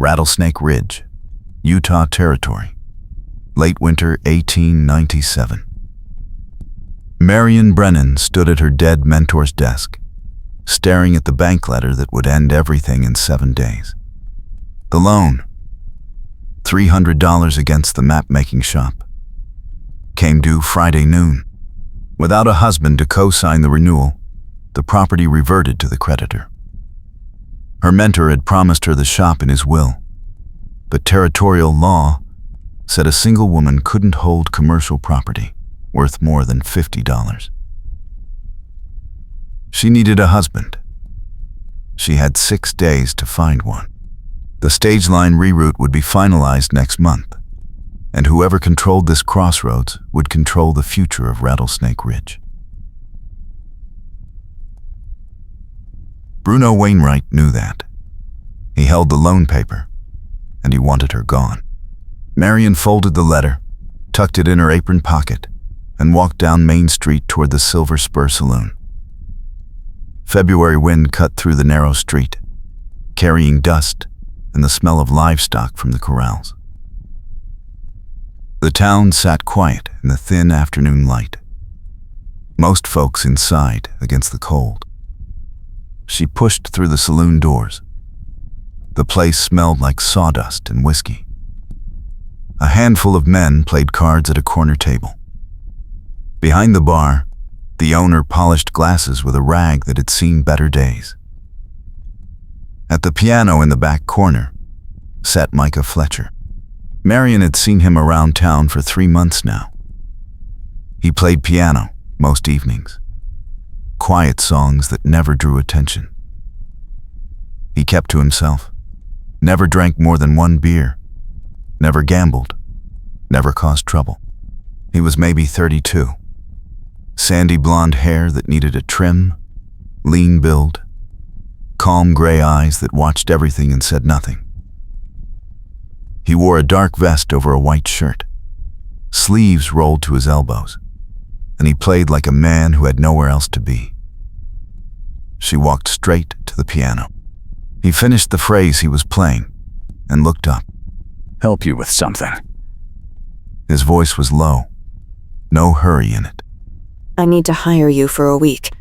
Rattlesnake Ridge, Utah Territory, late winter 1897. Marion Brennan stood at her dead mentor's desk, staring at the bank letter that would end everything in 7 days. The loan, $300 against the map-making shop, came due Friday noon. Without a husband to co-sign the renewal, the property reverted to the creditor. Her mentor had promised her the shop in his will, but territorial law said a single woman couldn't hold commercial property worth more than $50. She needed a husband. She had 6 days to find one. The stage line reroute would be finalized next month, and whoever controlled this crossroads would control the future of Rattlesnake Ridge. Bruno Wainwright knew that. He held the loan paper, and he wanted her gone. Marion folded the letter, tucked it in her apron pocket, and walked down Main Street toward the Silver Spur Saloon. February wind cut through the narrow street, carrying dust and the smell of livestock from the corrals. The town sat quiet in the thin afternoon light, most folks inside against the cold. She pushed through the saloon doors. The place smelled like sawdust and whiskey. A handful of men played cards at a corner table. Behind the bar, the owner polished glasses with a rag that had seen better days. At the piano in the back corner sat Micah Fletcher. Marion had seen him around town for 3 months now. He played piano most evenings, quiet songs that never drew attention. He kept to himself, never drank more than 1 beer, never gambled, never caused trouble. He was maybe 32. Sandy blonde hair that needed a trim, lean build, calm gray eyes that watched everything and said nothing. He wore a dark vest over a white shirt, sleeves rolled to his elbows, and he played like a man who had nowhere else to be. She walked straight to the piano. He finished the phrase he was playing and looked up. "Help you with something." His voice was low, no hurry in it. I need to hire you for a week.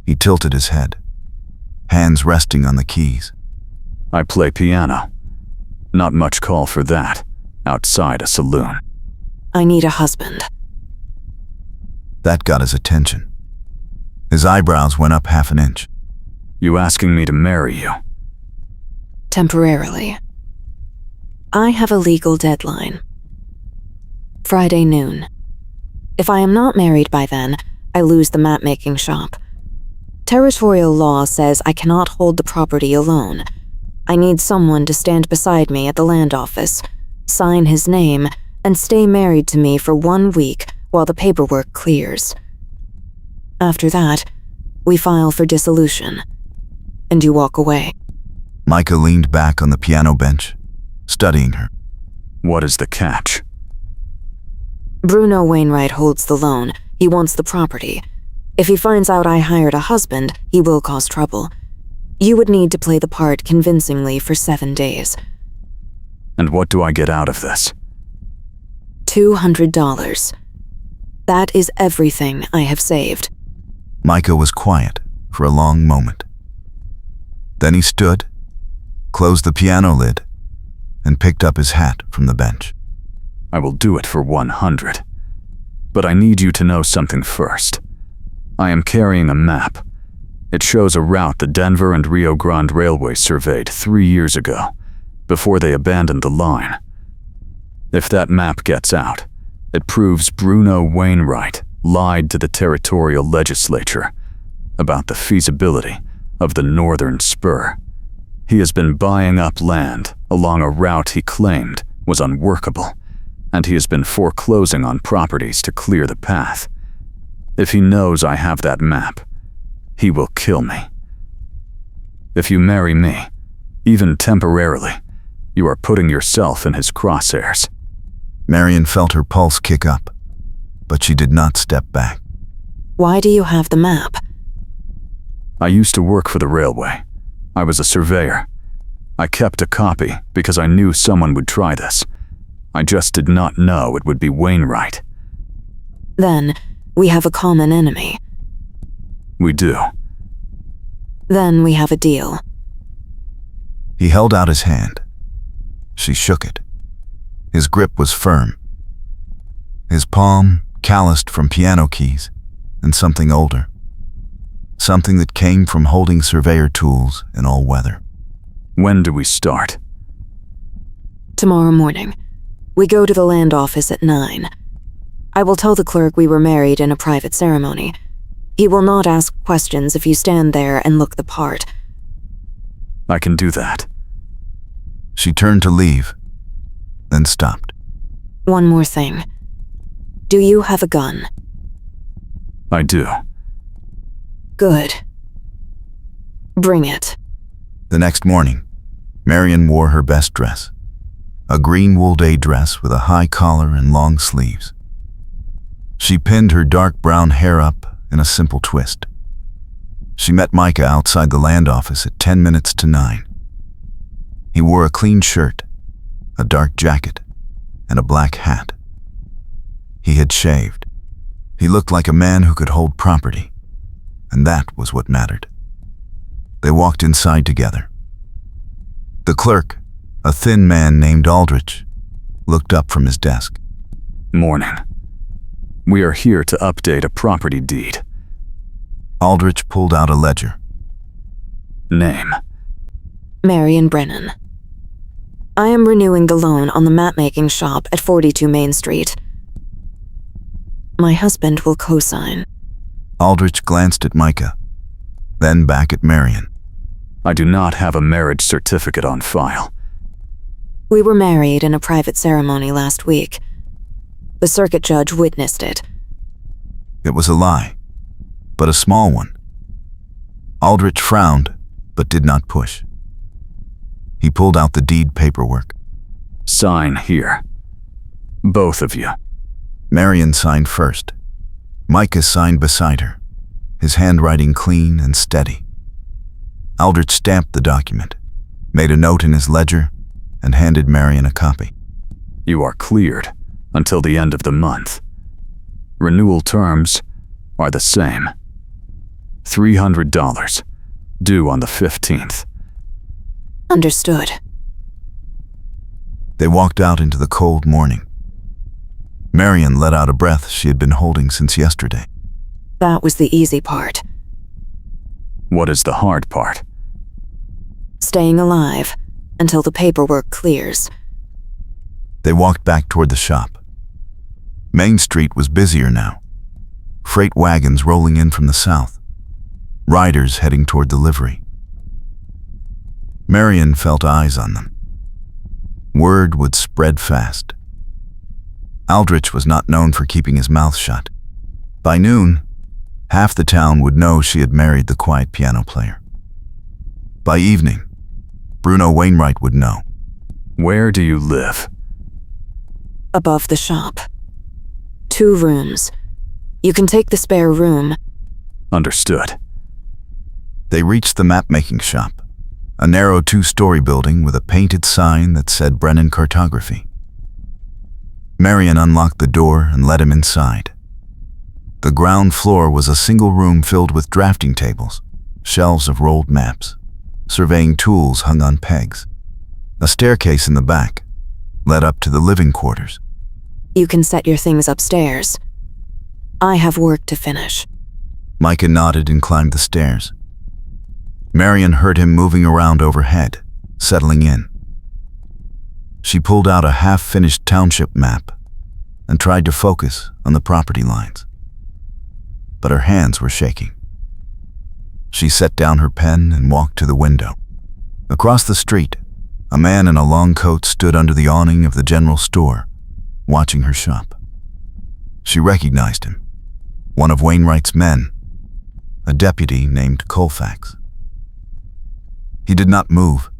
He tilted his head, hands resting on the keys. "I play piano. Not much call for that, outside a saloon." I need a husband. That got his attention. His eyebrows went up 1/2 inch. "You asking me to marry you?" Temporarily. I have a legal deadline. Friday noon. If I am not married by then, I lose the map-making shop. Territorial law says I cannot hold the property alone. I need someone to stand beside me at the land office, sign his name, and stay married to me for 1 week while the paperwork clears. After that, we file for dissolution, and you walk away. Micah leaned back on the piano bench, studying her. "What is the catch?" Bruno Wainwright holds the loan. He wants the property. If he finds out I hired a husband, he will cause trouble. You would need to play the part convincingly for 7 days. "And what do I get out of this?" $200. That is everything I have saved. Micah was quiet for a long moment. Then he stood, closed the piano lid, and picked up his hat from the bench. "I will do it for 100. But I need you to know something first. I am carrying a map. It shows a route the Denver and Rio Grande Railway surveyed 3 years ago, before they abandoned the line. If that map gets out, it proves Bruno Wainwright lied to the territorial legislature about the feasibility of the Northern Spur. He has been buying up land along a route he claimed was unworkable, and he has been foreclosing on properties to clear the path. If he knows I have that map, he will kill me. If you marry me, even temporarily, you are putting yourself in his crosshairs." Marion felt her pulse kick up, but she did not step back. Why do you have the map? "I used to work for the railway. I was a surveyor. I kept a copy because I knew someone would try this. I just did not know it would be Wainwright. Then, we have a common enemy. We do. Then we have a deal. He held out his hand. She shook it. His grip was firm. His palm calloused from piano keys and something older. Something that came from holding surveyor tools in all weather. When do we start? Tomorrow morning. We go to the land office at 9. I will tell the clerk we were married in a private ceremony. He will not ask questions if you stand there and look the part. I can do that. She turned to leave, then stopped. One more thing. Do you have a gun? I do. Good. Bring it. The next morning, Marion wore her best dress, a green wool day dress with a high collar and long sleeves. She pinned her dark brown hair up in a simple twist. She met Micah outside the land office at 10 minutes to 9. He wore a clean shirt, a dark jacket, and a black hat. He had shaved. He looked like a man who could hold property, and that was what mattered. They walked inside together. The clerk, a thin man named Aldrich, looked up from his desk. Morning. We are here to update a property deed. Aldrich pulled out a ledger. Name. Marion Brennan. I am renewing the loan on the map-making shop at 42 Main Street. My husband will co-sign. Aldrich glanced at Micah, then back at Marion. I do not have a marriage certificate on file. We were married in a private ceremony last week. The circuit judge witnessed it. It was a lie, but a small one. Aldrich frowned, but did not push. He pulled out the deed paperwork. Sign here. Both of you. Marion signed first. Micah signed beside her, his handwriting clean and steady. Aldrich stamped the document, made a note in his ledger, and handed Marion a copy. You are cleared until the end of the month. Renewal terms are the same. $300, due on the 15th. Understood. They walked out into the cold morning. Marion let out a breath she had been holding since yesterday. That was the easy part. What is the hard part? Staying alive until the paperwork clears. They walked back toward the shop. Main Street was busier now. Freight wagons rolling in from the south. Riders heading toward the livery. Marion felt eyes on them. Word would spread fast. Aldrich was not known for keeping his mouth shut. By noon, half the town would know she had married the quiet piano player. By evening, Bruno Wainwright would know. Where do you live? Above the shop. 2 rooms. You can take the spare room. Understood. They reached the map-making shop, a narrow 2-story building with a painted sign that said Brennan Cartography. Marion unlocked the door and led him inside. The ground floor was a single room filled with drafting tables, shelves of rolled maps, surveying tools hung on pegs. A staircase in the back led up to the living quarters. You can set your things upstairs. I have work to finish. Micah nodded and climbed the stairs. Marion heard him moving around overhead, settling in. She pulled out a half-finished township map and tried to focus on the property lines. But her hands were shaking. She set down her pen and walked to the window. Across the street, a man in a long coat stood under the awning of the general store, watching her shop. She recognized him, one of Wainwright's men, a deputy named Colfax. He did not move,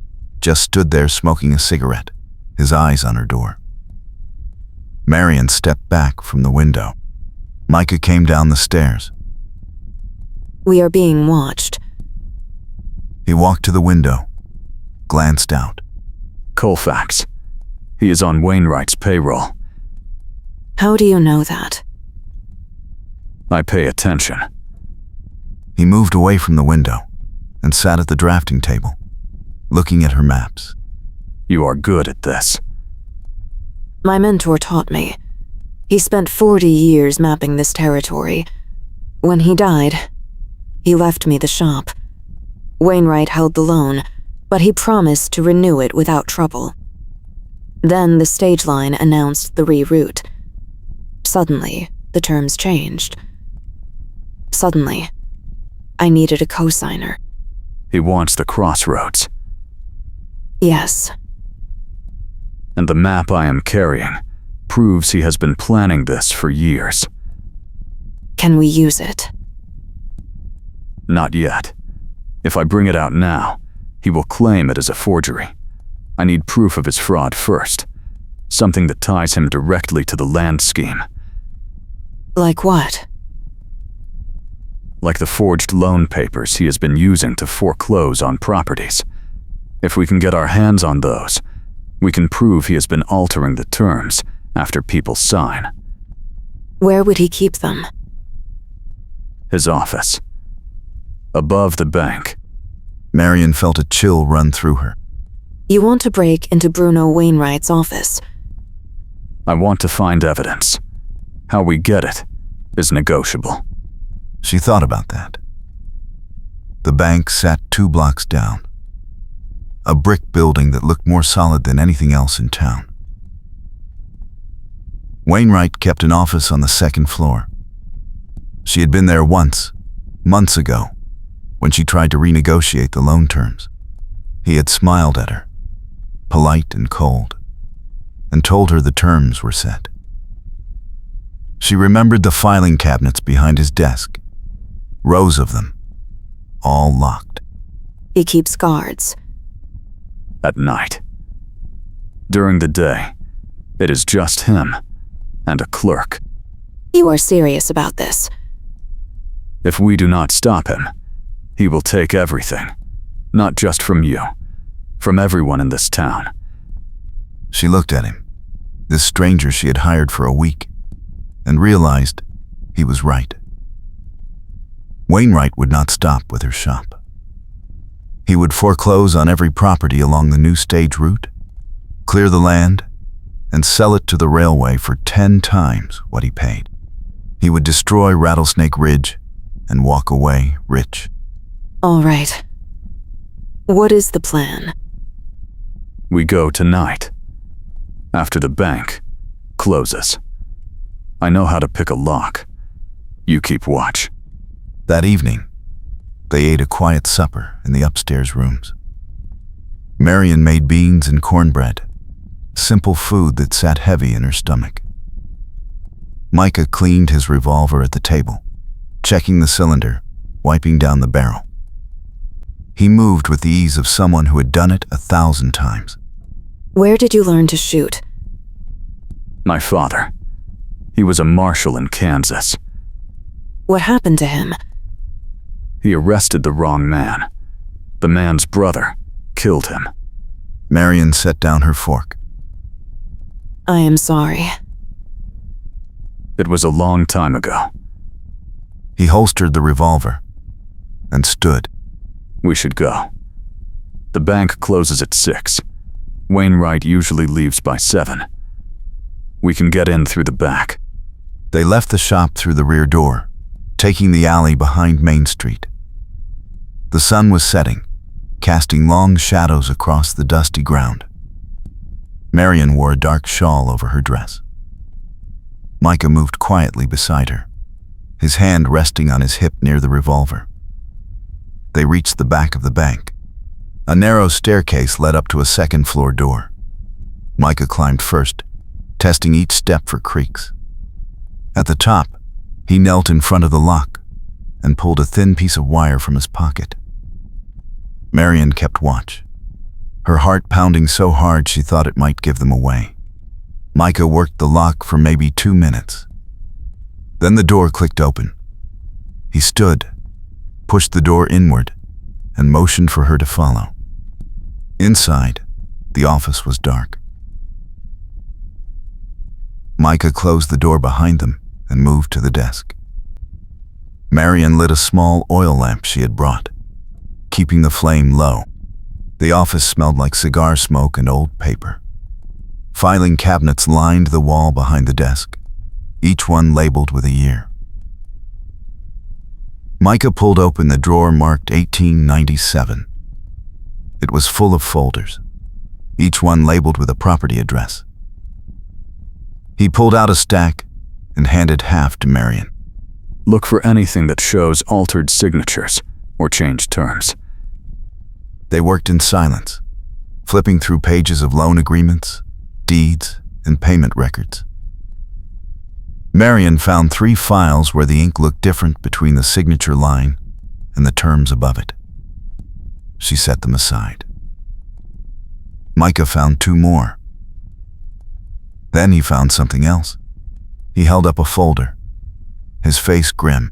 just stood there smoking a cigarette, his eyes on her door. Marion stepped back from the window. Micah came down the stairs. We are being watched. He walked to the window, glanced out. Colfax. He is on Wainwright's payroll. How do you know that? I pay attention. He moved away from the window and sat at the drafting table, looking at her maps. You are good at this. My mentor taught me. He spent 40 years mapping this territory. When he died, he left me the shop. Wainwright held the loan, but he promised to renew it without trouble. Then the stage line announced the reroute. Suddenly, the terms changed. Suddenly, I needed a cosigner. He wants the crossroads. Yes. And the map I am carrying proves he has been planning this for years. Can we use it? Not yet. If I bring it out now, he will claim it as a forgery. I need proof of his fraud first. Something that ties him directly to the land scheme. Like what? Like the forged loan papers he has been using to foreclose on properties. If we can get our hands on those, we can prove he has been altering the terms after people sign. Where would he keep them? His office. Above the bank. Marion felt a chill run through her. You want to break into Bruno Wainwright's office? I want to find evidence. How we get it is negotiable. She thought about that. The bank sat 2 blocks down. A brick building that looked more solid than anything else in town. Wainwright kept an office on the 2nd floor. She had been there once, months ago, when she tried to renegotiate the loan terms. He had smiled at her, polite and cold, and told her the terms were set. She remembered the filing cabinets behind his desk, rows of them, all locked. He keeps guards. At night. During the day, it is just him and a clerk. You are serious about this. If we do not stop him, he will take everything, not just from you, from everyone in this town. She looked at him, this stranger she had hired for a week, and realized he was right. Wainwright would not stop with her shop. He would foreclose on every property along the new stage route, clear the land, and sell it to the railway for 10 times what he paid. He would destroy Rattlesnake Ridge and walk away rich. All right. What is the plan? We go tonight, after the bank closes. I know how to pick a lock. You keep watch. That evening, they ate a quiet supper in the upstairs rooms. Marion made beans and cornbread, simple food that sat heavy in her stomach. Micah cleaned his revolver at the table, checking the cylinder, wiping down the barrel. He moved with the ease of someone who had done it 1,000 times. Where did you learn to shoot? My father. He was a marshal in Kansas. What happened to him? He arrested the wrong man. The man's brother killed him. Marion set down her fork. I am sorry. It was a long time ago. He holstered the revolver and stood. We should go. The bank closes at 6. Wainwright usually leaves by 7. We can get in through the back. They left the shop through the rear door, taking the alley behind Main Street. The sun was setting, casting long shadows across the dusty ground. Marion wore a dark shawl over her dress. Micah moved quietly beside her, his hand resting on his hip near the revolver. They reached the back of the bank. A narrow staircase led up to a 2nd floor door. Micah climbed first, testing each step for creaks. At the top, he knelt in front of the lock and pulled a thin piece of wire from his pocket. Marion kept watch, her heart pounding so hard she thought it might give them away. Micah worked the lock for maybe 2 minutes. Then the door clicked open. He stood, pushed the door inward, and motioned for her to follow. Inside, the office was dark. Micah closed the door behind them and moved to the desk. Marion lit a small oil lamp she had brought, keeping the flame low. The office smelled like cigar smoke and old paper. Filing cabinets lined the wall behind the desk, each one labeled with a year. Micah pulled open the drawer marked 1897. It was full of folders, each one labeled with a property address. He pulled out a stack and handed half to Marion. Look for anything that shows altered signatures or changed terms. They worked in silence, flipping through pages of loan agreements, deeds, and payment records. Marion found 3 files where the ink looked different between the signature line and the terms above it. She set them aside. Micah found 2 more. Then he found something else. He held up a folder, his face grim.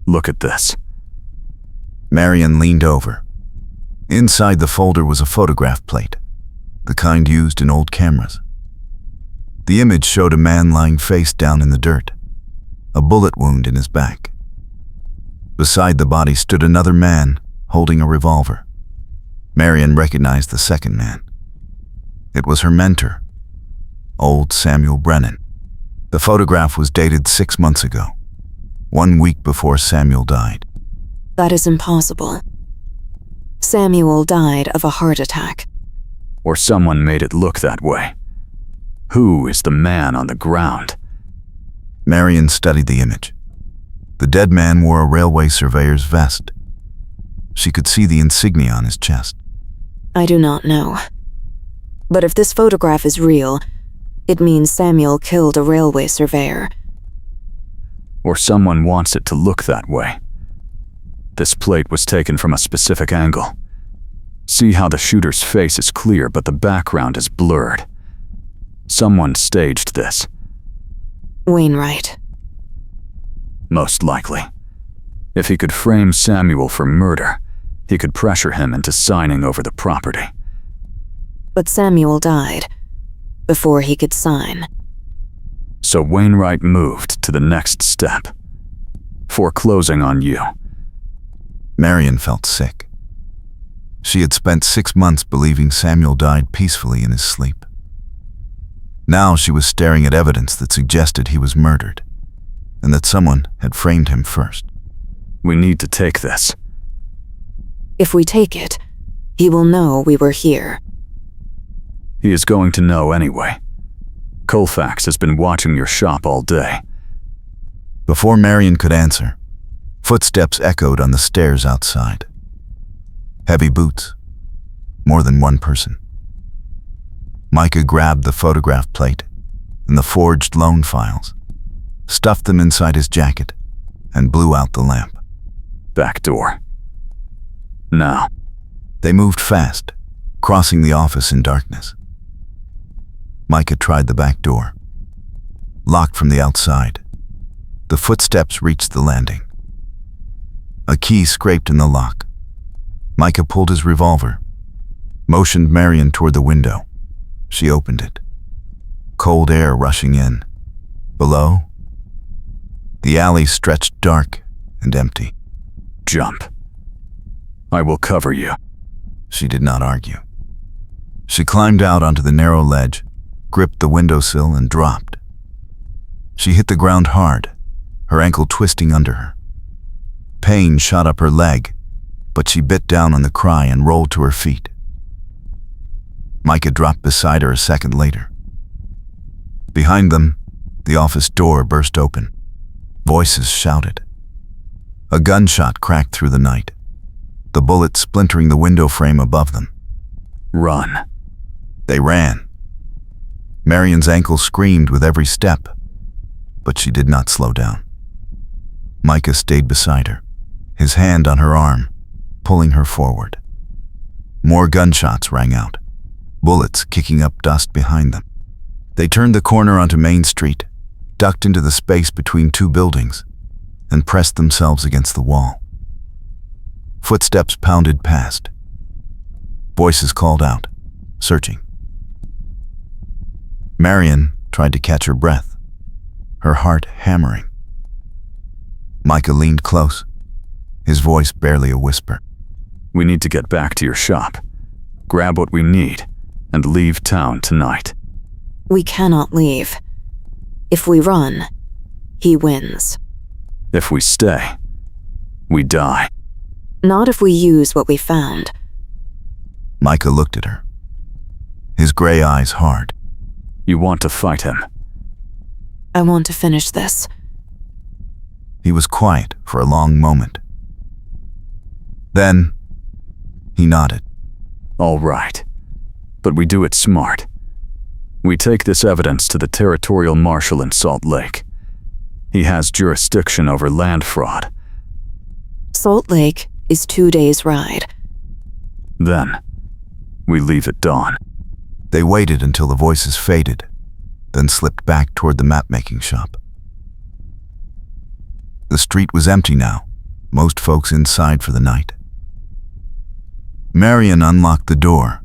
Look at this. Marion leaned over. Inside the folder was a photograph plate, the kind used in old cameras. The image showed a man lying face down in the dirt, a bullet wound in his back. Beside the body stood another man holding a revolver. Marion recognized the second man. It was her mentor, old Samuel Brennan. The photograph was dated 6 months ago, 1 week before Samuel died. That is impossible. Samuel died of a heart attack. Or someone made it look that way. Who is the man on the ground? Marion studied the image. The dead man wore a railway surveyor's vest. She could see the insignia on his chest. I do not know. But if this photograph is real, it means Samuel killed a railway surveyor. Or someone wants it to look that way. This plate was taken from a specific angle. See how the shooter's face is clear but the background is blurred. Someone staged this. Wainwright. Most likely. If he could frame Samuel for murder, he could pressure him into signing over the property. But Samuel died before he could sign. So Wainwright moved to the next step, foreclosing on you. Marion felt sick. She had spent 6 months believing Samuel died peacefully in his sleep. Now she was staring at evidence that suggested he was murdered, and that someone had framed him first. We need to take this. If we take it, he will know we were here. He is going to know anyway. Colfax has been watching your shop all day. Before Marion could answer, footsteps echoed on the stairs outside. Heavy boots. More than one person. Micah grabbed the photograph plate and the forged loan files, stuffed them inside his jacket, and blew out the lamp. Back door. Now. They moved fast, crossing the office in darkness. Micah tried the back door. Locked from the outside. The footsteps reached the landing. A key scraped in the lock. Micah pulled his revolver, motioned Marion toward the window. She opened it. Cold air rushing in. Below, the alley stretched dark and empty. Jump. I will cover you. She did not argue. She climbed out onto the narrow ledge, gripped the windowsill, and dropped. She hit the ground hard, her ankle twisting under her. Pain shot up her leg, but she bit down on the cry and rolled to her feet. Micah dropped beside her a second later. Behind them, the office door burst open. Voices shouted. A gunshot cracked through the night, the bullet splintering the window frame above them. Run. They ran. Marion's ankle screamed with every step, but she did not slow down. Micah stayed beside her, his hand on her arm, pulling her forward. More gunshots rang out, bullets kicking up dust behind them. They turned the corner onto Main Street, ducked into the space between 2 buildings, and pressed themselves against the wall. Footsteps pounded past. Voices called out, searching. Marion tried to catch her breath, her heart hammering. Micah leaned close, his voice barely a whisper. We need to get back to your shop, grab what we need, and leave town tonight. We cannot leave. If we run, he wins. If we stay, we die. Not if we use what we found. Micah looked at her, his gray eyes hard. You want to fight him? I want to finish this. He was quiet for a long moment. Then, he nodded. All right, but we do it smart. We take this evidence to the territorial marshal in Salt Lake. He has jurisdiction over land fraud. Salt Lake is 2 days' ride. Then, we leave at dawn. They waited until the voices faded, then slipped back toward the map-making shop. The street was empty now, most folks inside for the night. Marion unlocked the door,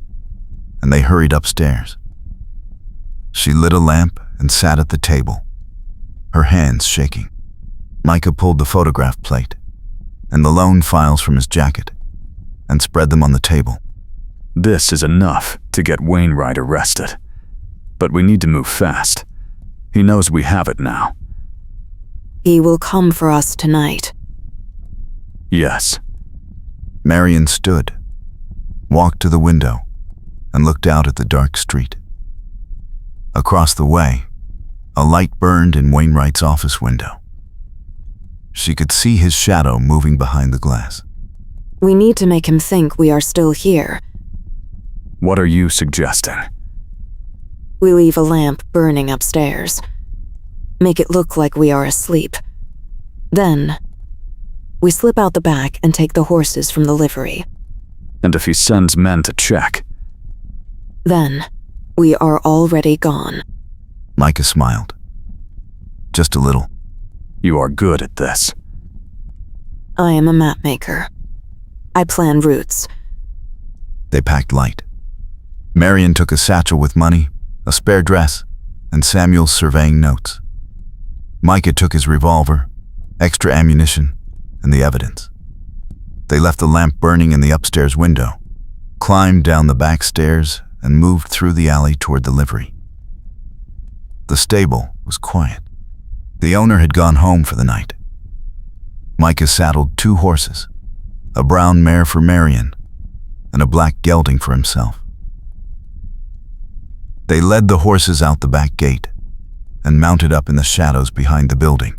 and they hurried upstairs. She lit a lamp and sat at the table, her hands shaking. Micah pulled the photograph plate and the loan files from his jacket and spread them on the table. This is enough to get Wainwright arrested. But we need to move fast. He knows we have it now. He will come for us tonight. Yes. Marion stood, walked to the window, and looked out at the dark street. Across the way, a light burned in Wainwright's office window. She could see his shadow moving behind the glass. We need to make him think we are still here. What are you suggesting? We leave a lamp burning upstairs. Make it look like we are asleep. Then, we slip out the back and take the horses from the livery. And if he sends men to check? Then, we are already gone. Micah smiled. Just a little. You are good at this. I am a map maker. I plan routes. They packed light. Marion took a satchel with money, a spare dress, and Samuel's surveying notes. Micah took his revolver, extra ammunition, and the evidence. They left the lamp burning in the upstairs window, climbed down the back stairs, and moved through the alley toward the livery. The stable was quiet. The owner had gone home for the night. Micah saddled 2 horses, a brown mare for Marion, and a black gelding for himself. They led the horses out the back gate and mounted up in the shadows behind the building.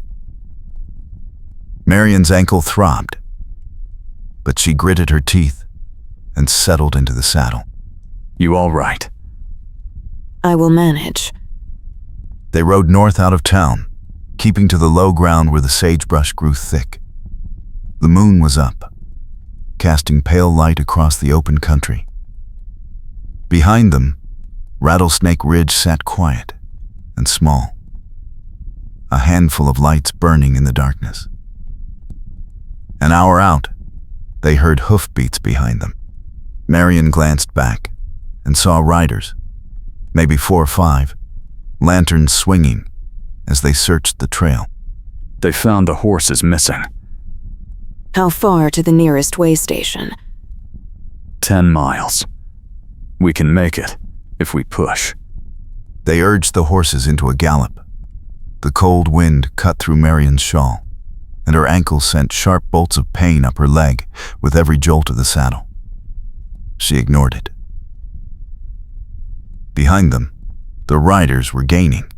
Marion's ankle throbbed, but she gritted her teeth and settled into the saddle. You all right? I will manage. They rode north out of town, keeping to the low ground where the sagebrush grew thick. The moon was up, casting pale light across the open country. Behind them, Rattlesnake Ridge sat quiet and small, a handful of lights burning in the darkness. An hour out, they heard hoofbeats behind them. Marion glanced back and saw riders, maybe 4 or 5, lanterns swinging as they searched the trail. They found the horses missing. How far to the nearest way station? 10 miles. We can make it if we push. They urged the horses into a gallop. The cold wind cut through Marion's shawl, and her ankle sent sharp bolts of pain up her leg with every jolt of the saddle. She ignored it. Behind them, the riders were gaining.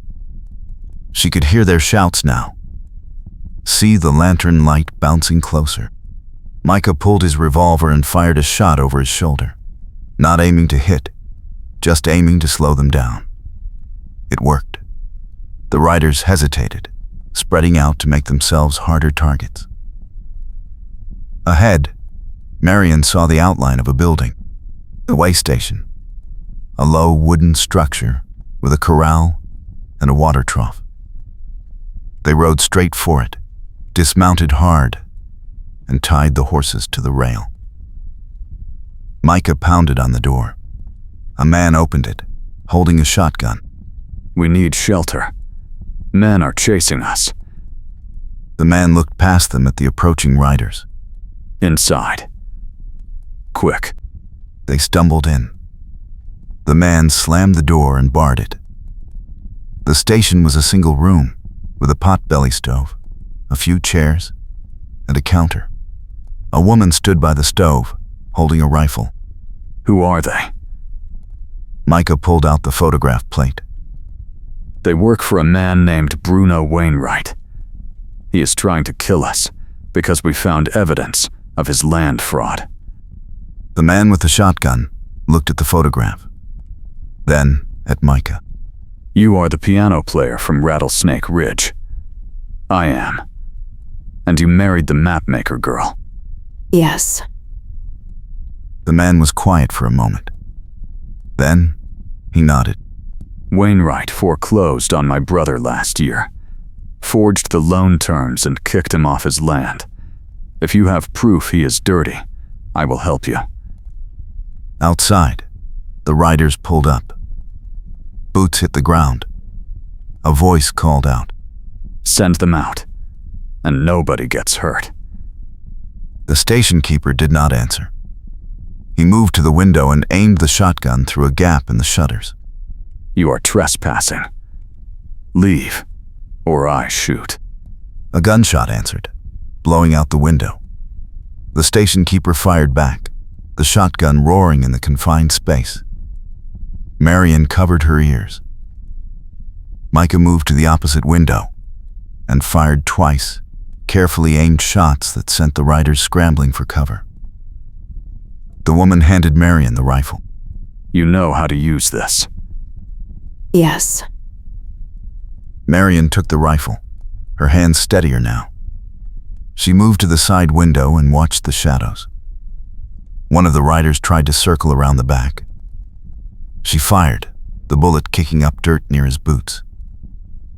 She could hear their shouts now, see the lantern light bouncing closer. Micah pulled his revolver and fired a shot over his shoulder, not aiming to hit, just aiming to slow them down. It worked. The riders hesitated, spreading out to make themselves harder targets. Ahead, Marion saw the outline of a building, the way station, a low wooden structure with a corral and a water trough. They rode straight for it, dismounted hard, and tied the horses to the rail. Micah pounded on the door. A man opened it, holding a shotgun. We need shelter. Men are chasing us. The man looked past them at the approaching riders. Inside. Quick. They stumbled in. The man slammed the door and barred it. The station was a single room, with a potbelly stove, a few chairs, and a counter. A woman stood by the stove, holding a rifle. Who are they? Micah pulled out the photograph plate. They work for a man named Bruno Wainwright. He is trying to kill us because we found evidence of his land fraud. The man with the shotgun looked at the photograph, then at Micah. You are the piano player from Rattlesnake Ridge. I am. And you married the mapmaker girl. Yes. The man was quiet for a moment. Then, he nodded. Wainwright foreclosed on my brother last year, forged the loan terms and kicked him off his land. If you have proof he is dirty, I will help you. Outside, the riders pulled up. Boots hit the ground. A voice called out. Send them out, and nobody gets hurt. The station keeper did not answer. He moved to the window and aimed the shotgun through a gap in the shutters. You are trespassing. Leave, or I shoot. A gunshot answered, blowing out the window. The station keeper fired back, the shotgun roaring in the confined space. Marion covered her ears. Micah moved to the opposite window and fired twice, carefully aimed shots that sent the riders scrambling for cover. The woman handed Marion the rifle. You know how to use this. Yes. Marion took the rifle, her hands steadier now. She moved to the side window and watched the shadows. One of the riders tried to circle around the back. She fired, the bullet kicking up dirt near his boots.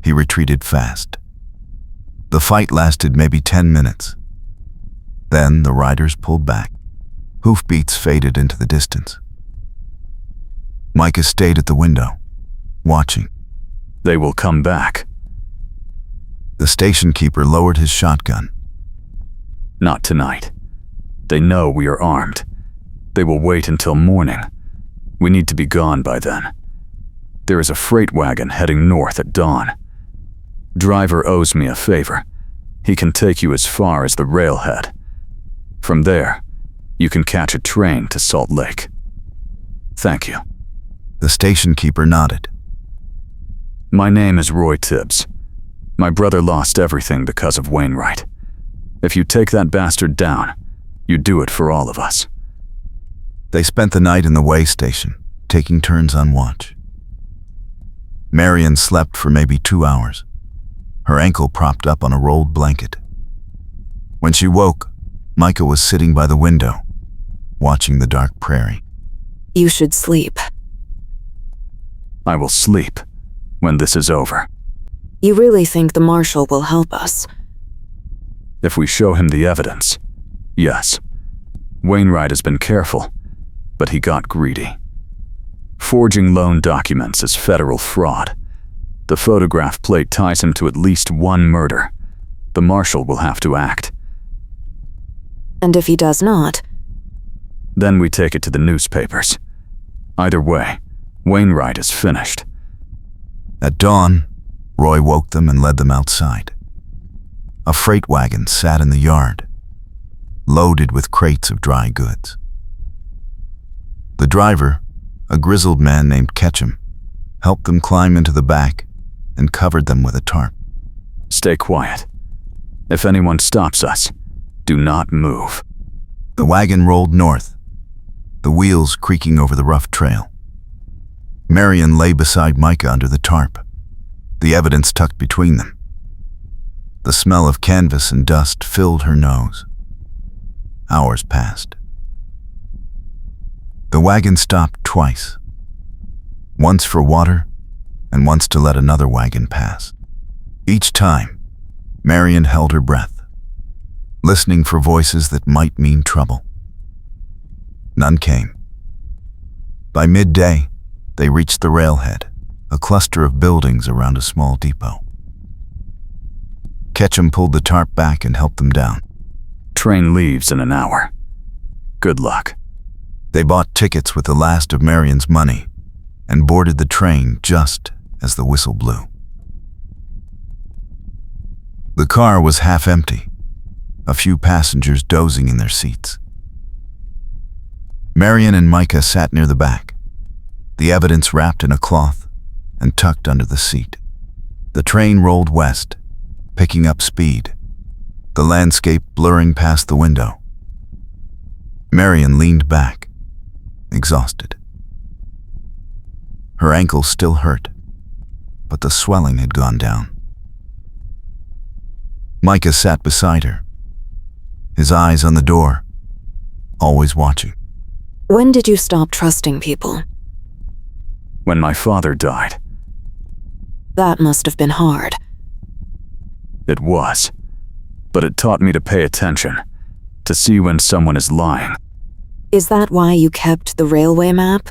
He retreated fast. The fight lasted maybe 10 minutes. Then the riders pulled back. Hoofbeats faded into the distance. Micah stayed at the window, watching. They will come back. The station keeper lowered his shotgun. Not tonight. They know we are armed. They will wait until morning. We need to be gone by then. There is a freight wagon heading north at dawn. Driver owes me a favor. He can take you as far as the railhead. From there, you can catch a train to Salt Lake. Thank you. The station keeper nodded. My name is Roy Tibbs. My brother lost everything because of Wainwright. If you take that bastard down, you do it for all of us. They spent the night in the way station, taking turns on watch. Marion slept for maybe 2 hours, her ankle propped up on a rolled blanket. When she woke, Micah was sitting by the window, watching the dark prairie. You should sleep. I will sleep when this is over. You really think the marshal will help us? If we show him the evidence, yes. Wainwright has been careful, but he got greedy. Forging loan documents is federal fraud. The photograph plate ties him to at least one murder. The marshal will have to act. And if he does not? Then we take it to the newspapers. Either way, Wainwright is finished. At dawn, Roy woke them and led them outside. A freight wagon sat in the yard, loaded with crates of dry goods. The driver, a grizzled man named Ketchum, helped them climb into the back and covered them with a tarp. Stay quiet. If anyone stops us, do not move. The wagon rolled north, the wheels creaking over the rough trail. Marion lay beside Micah under the tarp, the evidence tucked between them. The smell of canvas and dust filled her nose. Hours passed. The wagon stopped twice, once for water and once to let another wagon pass. Each time, Marion held her breath, listening for voices that might mean trouble. None came. By midday, they reached the railhead, a cluster of buildings around a small depot. Ketchum pulled the tarp back and helped them down. Train leaves in an hour. Good luck. They bought tickets with the last of Marion's money and boarded the train just as the whistle blew. The car was half empty, a few passengers dozing in their seats. Marion and Micah sat near the back, the evidence wrapped in a cloth and tucked under the seat. The train rolled west, picking up speed, the landscape blurring past the window. Marion leaned back, exhausted. Her ankle still hurt, but the swelling had gone down. Micah sat beside her, his eyes on the door, always watching. When did you stop trusting people? When my father died. That must have been hard. It was. But it taught me to pay attention, to see when someone is lying. Is that why you kept the railway map?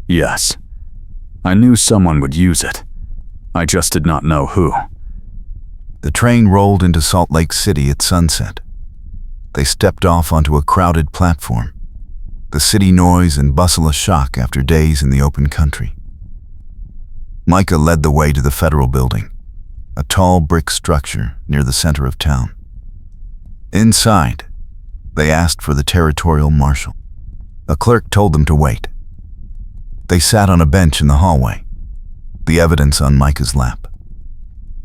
Yes. I knew someone would use it. I just did not know who. The train rolled into Salt Lake City at sunset. They stepped off onto a crowded platform, the city noise and bustle a shock after days in the open country. Micah led the way to the Federal Building, a tall brick structure near the center of town. Inside, they asked for the territorial marshal. A clerk told them to wait. They sat on a bench in the hallway, the evidence on Micah's lap.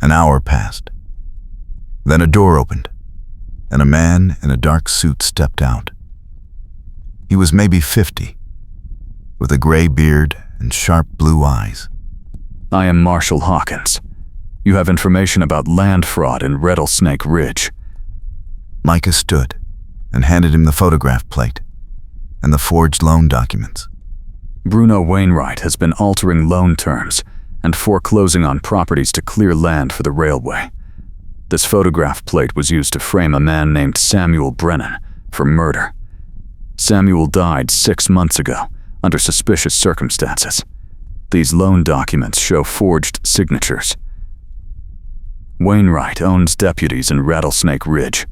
An hour passed. Then a door opened, and a man in a dark suit stepped out. He was maybe 50, with a gray beard and sharp blue eyes. I am Marshall Hawkins. You have information about land fraud in Rattlesnake Ridge. Micah stood and handed him the photograph plate and the forged loan documents. Bruno Wainwright has been altering loan terms and foreclosing on properties to clear land for the railway. This photograph plate was used to frame a man named Samuel Brennan for murder. Samuel died 6 months ago under suspicious circumstances. These loan documents show forged signatures. Wainwright owns deputies in Rattlesnake Ridge.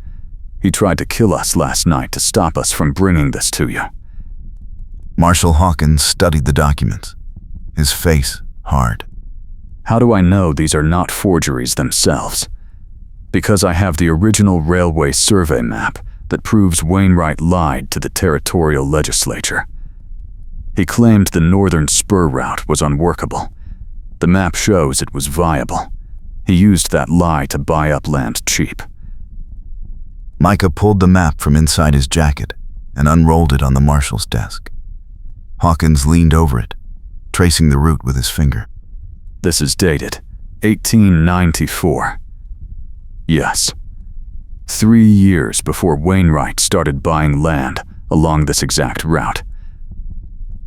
He tried to kill us last night to stop us from bringing this to you. Marshall Hawkins studied the documents, his face hard. How do I know these are not forgeries themselves? Because I have the original railway survey map that proves Wainwright lied to the territorial legislature. He claimed the northern spur route was unworkable. The map shows it was viable. He used that lie to buy up land cheap. Micah pulled the map from inside his jacket and unrolled it on the marshal's desk. Hawkins leaned over it, tracing the route with his finger. This is dated 1894. Yes. 3 years before Wainwright started buying land along this exact route.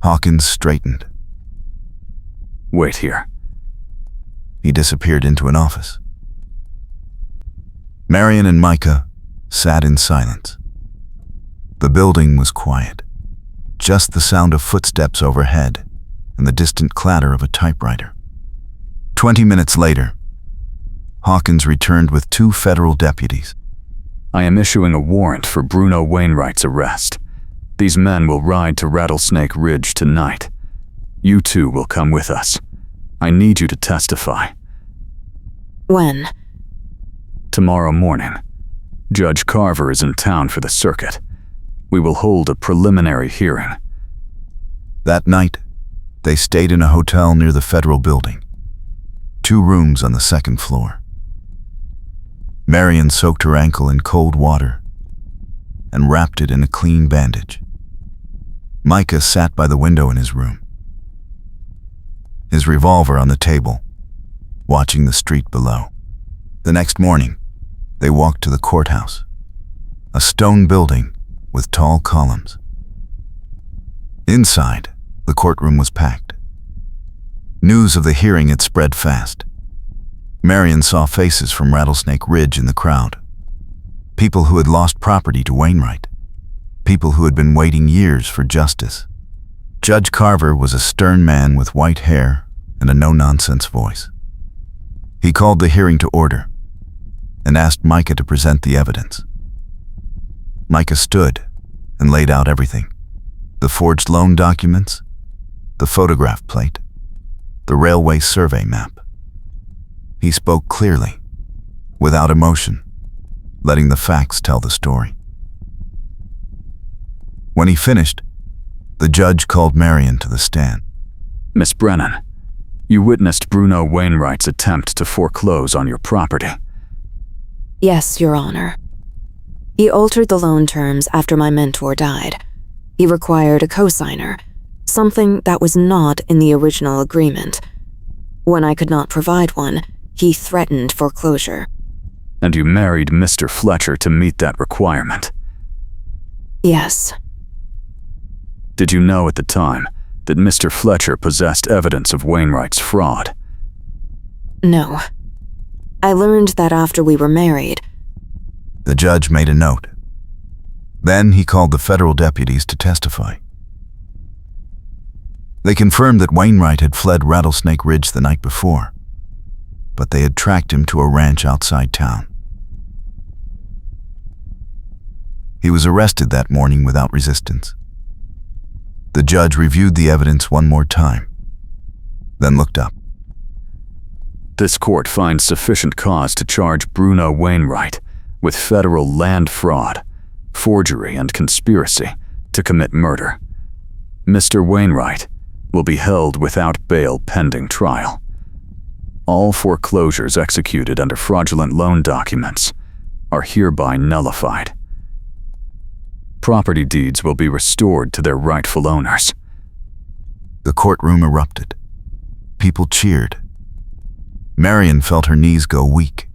Hawkins straightened. Wait here. He disappeared into an office. Marion and Micah sat in silence. The building was quiet, just the sound of footsteps overhead and the distant clatter of a typewriter. 20 minutes later, Hawkins returned with 2 federal deputies. I am issuing a warrant for Bruno Wainwright's arrest. These men will ride to Rattlesnake Ridge tonight. You 2 will come with us. I need you to testify. When? Tomorrow morning. Judge Carver is in town for the circuit. We will hold a preliminary hearing. That night, they stayed in a hotel near the Federal Building. 2 rooms on the 2nd floor. Marion soaked her ankle in cold water and wrapped it in a clean bandage. Micah sat by the window in his room, his revolver on the table, watching the street below. The next morning, they walked to the courthouse, a stone building with tall columns. Inside, the courtroom was packed. News of the hearing had spread fast. Marion saw faces from Rattlesnake Ridge in the crowd. People who had lost property to Wainwright. People who had been waiting years for justice. Judge Carver was a stern man with white hair and a no-nonsense voice. He called the hearing to order and asked Micah to present the evidence. Micah stood and laid out everything: the forged loan documents, the photograph plate, the railway survey map. He spoke clearly, without emotion, letting the facts tell the story. When he finished, the judge called Marion to the stand. Miss Brennan, you witnessed Bruno Wainwright's attempt to foreclose on your property. Yes, Your Honor. He altered the loan terms after my mentor died. He required a cosigner, something that was not in the original agreement. When I could not provide one, he threatened foreclosure. And you married Mr. Fletcher to meet that requirement. Yes. Did you know at the time that Mr. Fletcher possessed evidence of Wainwright's fraud? No. I learned that after we were married. The judge made a note. Then he called the federal deputies to testify. They confirmed that Wainwright had fled Rattlesnake Ridge the night before, but they had tracked him to a ranch outside town. He was arrested that morning without resistance. The judge reviewed the evidence one more time, then looked up. This court finds sufficient cause to charge Bruno Wainwright with federal land fraud, forgery, and conspiracy to commit murder. Mr. Wainwright will be held without bail pending trial. All foreclosures executed under fraudulent loan documents are hereby nullified. Property deeds will be restored to their rightful owners. The courtroom erupted. People cheered. Marion felt her knees go weak.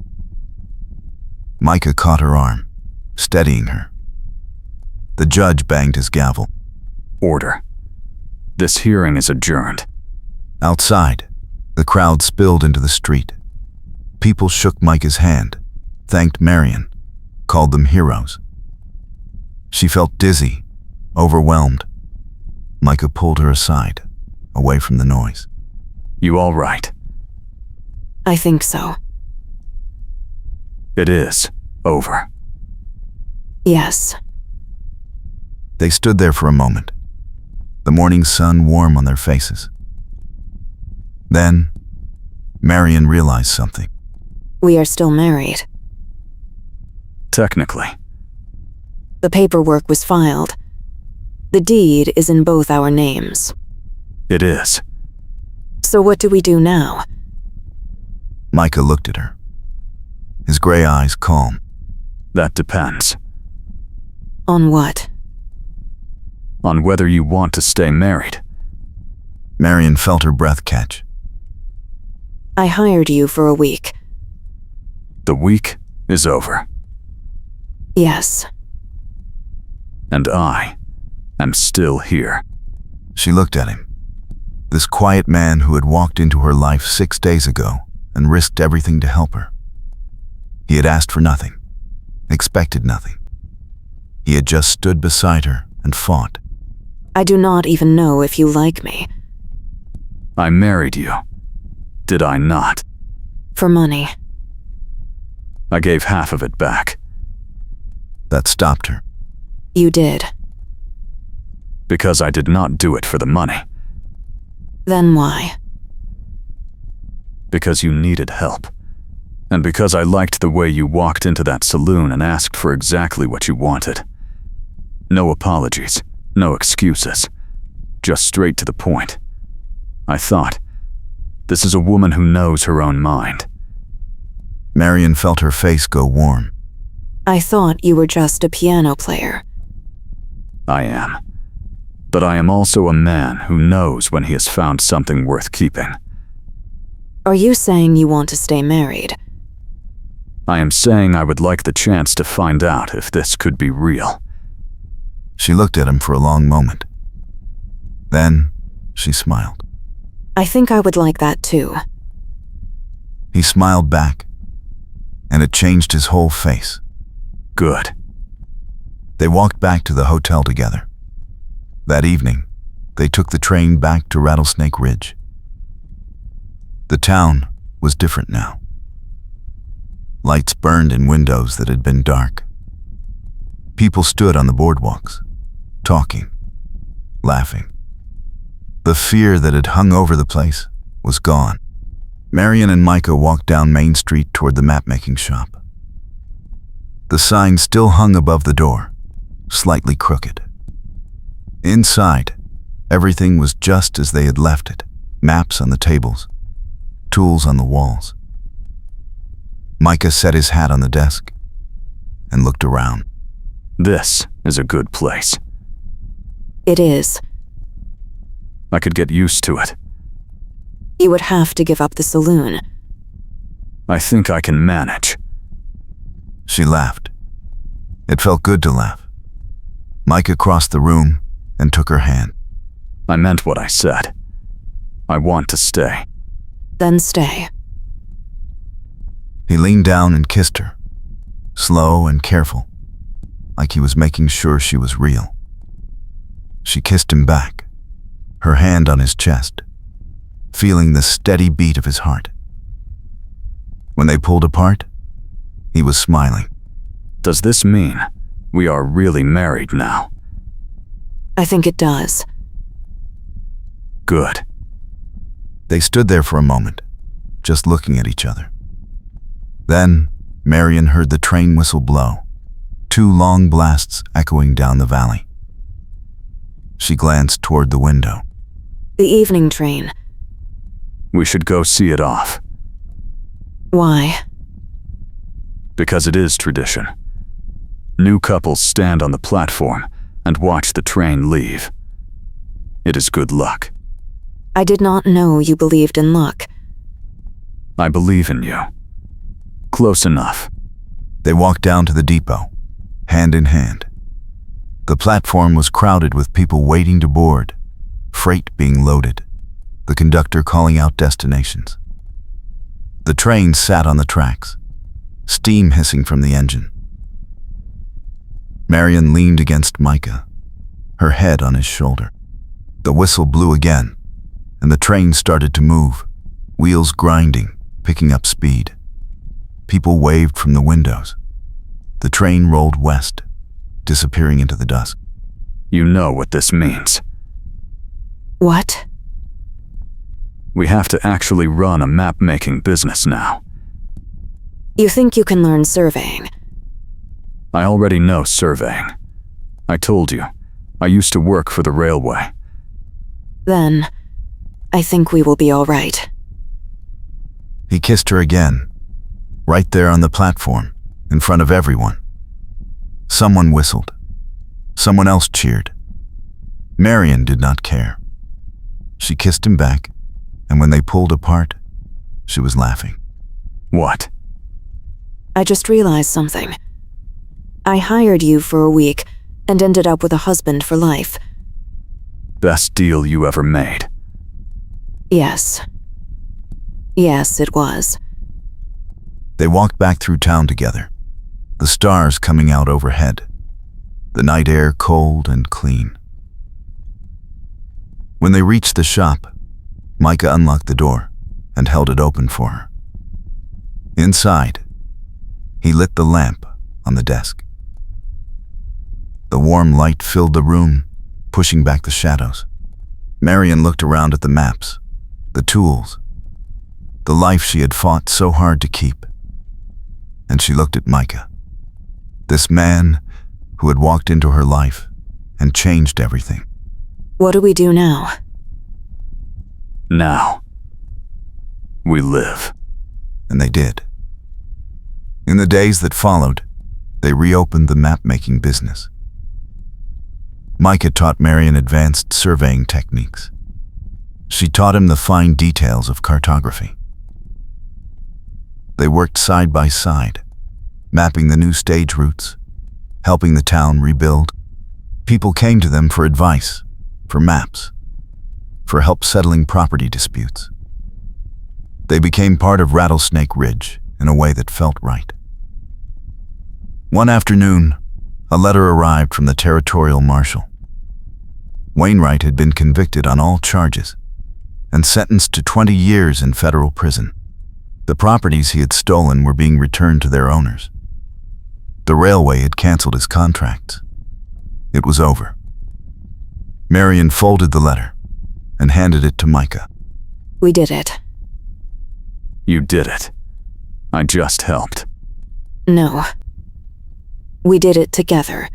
Micah caught her arm, steadying her. The judge banged his gavel. Order. This hearing is adjourned. Outside, the crowd spilled into the street. People shook Micah's hand, thanked Marion, called them heroes. She felt dizzy, overwhelmed. Micah pulled her aside, away from the noise. You all right? I think so. It is over. Yes. They stood there for a moment, the morning sun warm on their faces. Then, Marion realized something. We are still married. Technically. The paperwork was filed. The deed is in both our names. It is. So what do we do now? Micah looked at her, his gray eyes calm. That depends. On what? On whether you want to stay married. Marion felt her breath catch. I hired you for a week. The week is over. Yes. And I am still here. She looked at him. This quiet man who had walked into her life 6 days ago and risked everything to help her. He had asked for nothing, expected nothing. He had just stood beside her and fought. I do not even know if you like me. I married you, did I not? For money. I gave half of it back. That stopped her. You did. Because I did not do it for the money. Then why? Because you needed help. And because I liked the way you walked into that saloon and asked for exactly what you wanted. No apologies, no excuses. Just straight to the point. I thought, this is a woman who knows her own mind. Marion felt her face go warm. I thought you were just a piano player. I am. But I am also a man who knows when he has found something worth keeping. Are you saying you want to stay married? I am saying I would like the chance to find out if this could be real. She looked at him for a long moment. Then, she smiled. I think I would like that too. He smiled back, and it changed his whole face. Good. They walked back to the hotel together. That evening, they took the train back to Rattlesnake Ridge. The town was different now. Lights burned in windows that had been dark. People stood on the boardwalks, talking, laughing. The fear that had hung over the place was gone. Marion and Micah walked down Main Street toward the map-making shop. The sign still hung above the door, slightly crooked. Inside, everything was just as they had left it. Maps on the tables, tools on the walls. Micah set his hat on the desk and looked around. This is a good place. It is. I could get used to it. You would have to give up the saloon. I think I can manage. She laughed. It felt good to laugh. Micah crossed the room and took her hand. I meant what I said. I want to stay. Then stay. He leaned down and kissed her, slow and careful, like he was making sure she was real. She kissed him back, her hand on his chest, feeling the steady beat of his heart. When they pulled apart, he was smiling. Does this mean we are really married now? I think it does. Good. They stood there for a moment, just looking at each other. Then, Marion heard the train whistle blow, 2 long blasts echoing down the valley. She glanced toward the window. The evening train. We should go see it off. Why? Because it is tradition. New couples stand on the platform and watch the train leave. It is good luck. I did not know you believed in luck. I believe in you. Close enough. They walked down to the depot, hand in hand. The platform was crowded with people waiting to board, freight being loaded, the conductor calling out destinations. The train sat on the tracks, steam hissing from the engine. Marion leaned against Micah, her head on his shoulder. The whistle blew again, and the train started to move, wheels grinding, picking up speed. People waved from the windows. The train rolled west, disappearing into the dusk. You know what this means. What? We have to actually run a map-making business now. You think you can learn surveying? I already know surveying. I told you, I used to work for the railway. Then, I think we will be all right. He kissed her again, right there on the platform, in front of everyone. Someone whistled. Someone else cheered. Marion did not care. She kissed him back, and when they pulled apart, she was laughing. What? I just realized something. I hired you for a week and ended up with a husband for life. Best deal you ever made. Yes. Yes, it was. They walked back through town together, the stars coming out overhead, the night air cold and clean. When they reached the shop, Micah unlocked the door and held it open for her. Inside, he lit the lamp on the desk. The warm light filled the room, pushing back the shadows. Marion looked around at the maps, the tools, the life she had fought so hard to keep. And she looked at Micah, this man who had walked into her life and changed everything. What do we do now? Now, we live. And they did. In the days that followed, they reopened the map-making business. Micah taught Marion advanced surveying techniques. She taught him the fine details of cartography. They worked side by side, mapping the new stage routes, helping the town rebuild. People came to them for advice, for maps, for help settling property disputes. They became part of Rattlesnake Ridge in a way that felt right. One afternoon, a letter arrived from the territorial marshal. Wainwright had been convicted on all charges and sentenced to 20 years in federal prison. The properties he had stolen were being returned to their owners. The railway had canceled his contracts. It was over. Marion folded the letter and handed it to Micah. We did it. You did it. I just helped. No. We did it together.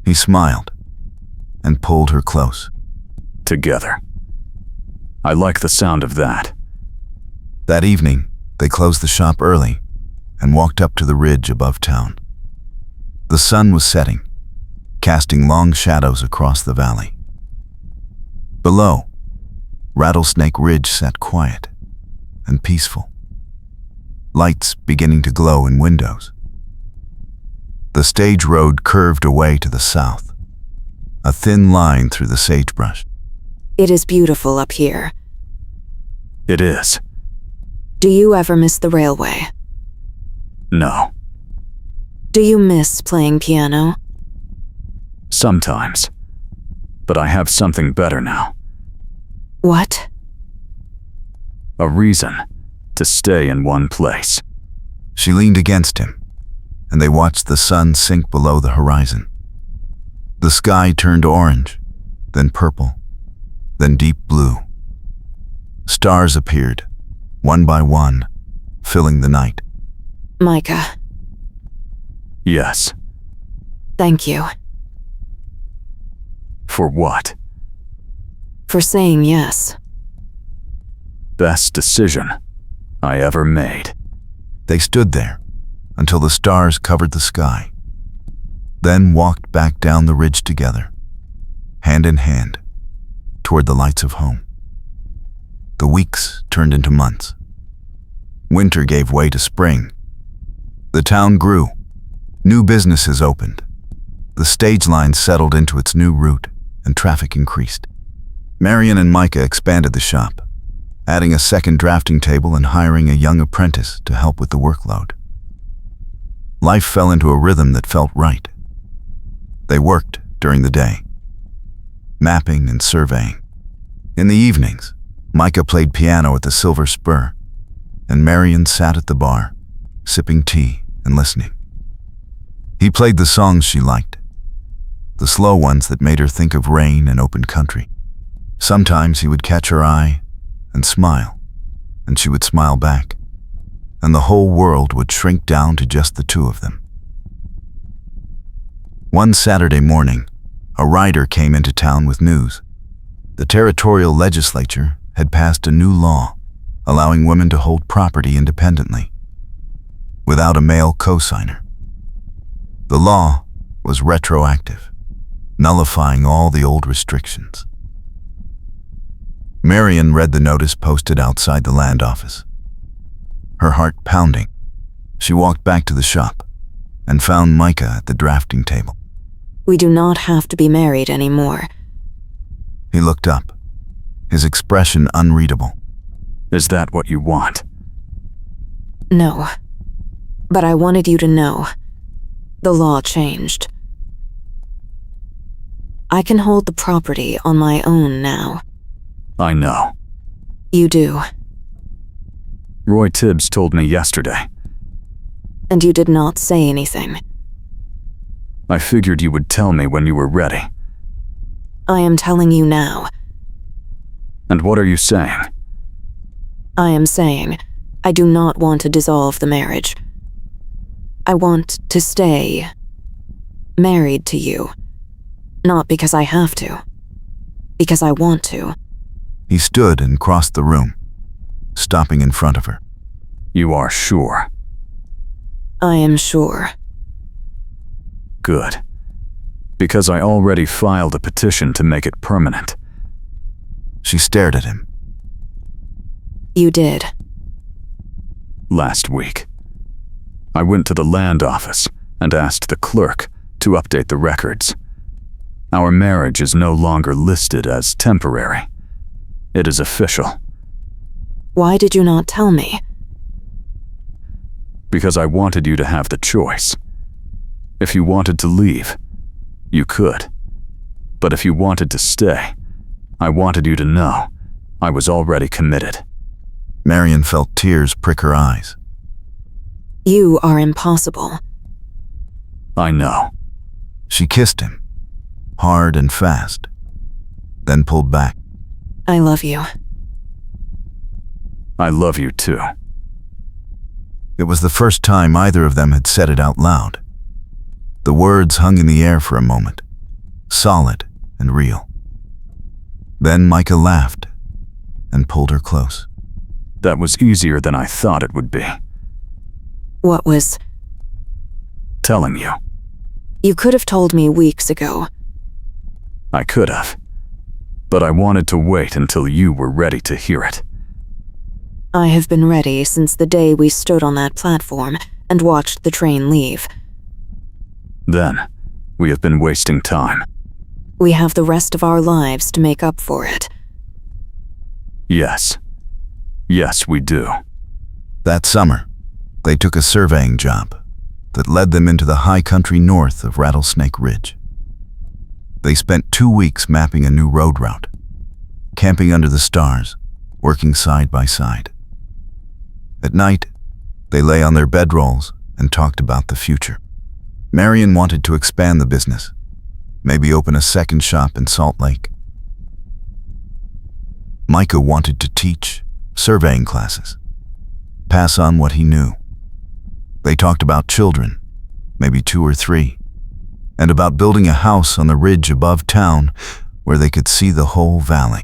He smiled and pulled her close. Together. I like the sound of that. That evening, they closed the shop early and walked up to the ridge above town. The sun was setting, casting long shadows across the valley. Below, Rattlesnake Ridge sat quiet and peaceful, lights beginning to glow in windows. The stage road curved away to the south, a thin line through the sagebrush. It is beautiful up here. It is. Do you ever miss the railway? No. Do you miss playing piano? Sometimes. But I have something better now. What? A reason to stay in one place. She leaned against him, and they watched the sun sink below the horizon. The sky turned orange, then purple, then deep blue. Stars appeared, one by one, filling the night. Micah, Yes. thank you For what? for saying yes. Best decision I ever made. They stood there until the stars covered the sky, then walked back down the ridge together, hand in hand, toward the lights of home. The weeks turned into months. Winter gave way to spring. The town grew. New businesses opened. The stage line settled into its new route, and traffic increased. Marion and Micah expanded the shop, adding a second drafting table and hiring a young apprentice to help with the workload. Life fell into a rhythm that felt right. They worked during the day, mapping and surveying. In the evenings, Micah played piano at the Silver Spur, and Marion sat at the bar, sipping tea and listening. He played the songs she liked, the slow ones that made her think of rain and open country. Sometimes he would catch her eye and smile, and she would smile back, and the whole world would shrink down to just the two of them. One Saturday morning, a rider came into town with news. The territorial legislature had passed a new law allowing women to hold property independently, without a male co-signer. The law was retroactive, nullifying all the old restrictions. Marion read the notice posted outside the land office. Her heart pounding, she walked back to the shop and found Micah at the drafting table. We do not have to be married anymore. He looked up, his expression unreadable. Is that what you want? No. But I wanted you to know. The law changed. I can hold the property on my own now. I know. You do. Roy Tibbs told me yesterday. And you did not say anything. I figured you would tell me when you were ready. I am telling you now. And what are you saying? I am saying I do not want to dissolve the marriage. I want to stay married to you. Not because I have to. Because I want to. He stood and crossed the room, stopping in front of her. You are sure? I am sure. Good. Because I already filed a petition to make it permanent. She stared at him. You did. Last week. I went to the land office and asked the clerk to update the records. Our marriage is no longer listed as temporary. It is official. Why did you not tell me? Because I wanted you to have the choice. If you wanted to leave, you could. But if you wanted to stay, I wanted you to know I was already committed. Marion felt tears prick her eyes. You are impossible. I know. She kissed him, hard and fast, then pulled back. I love you. I love you too. It was the first time either of them had said it out loud. The words hung in the air for a moment, solid and real. Then Micah laughed and pulled her close. That was easier than I thought it would be. What was? Telling you. You could have told me weeks ago. I could have. But I wanted to wait until you were ready to hear it. I have been ready since the day we stood on that platform and watched the train leave. Then, we have been wasting time. We have the rest of our lives to make up for it. Yes. Yes, we do. That summer, they took a surveying job that led them into the high country north of Rattlesnake Ridge. They spent 2 weeks mapping a new road route, camping under the stars, working side by side. At night, they lay on their bedrolls and talked about the future. Marion wanted to expand the business, maybe open a second shop in Salt Lake. Micah wanted to teach surveying classes, pass on what he knew. They talked about children, maybe 2 or 3, and about building a house on the ridge above town where they could see the whole valley.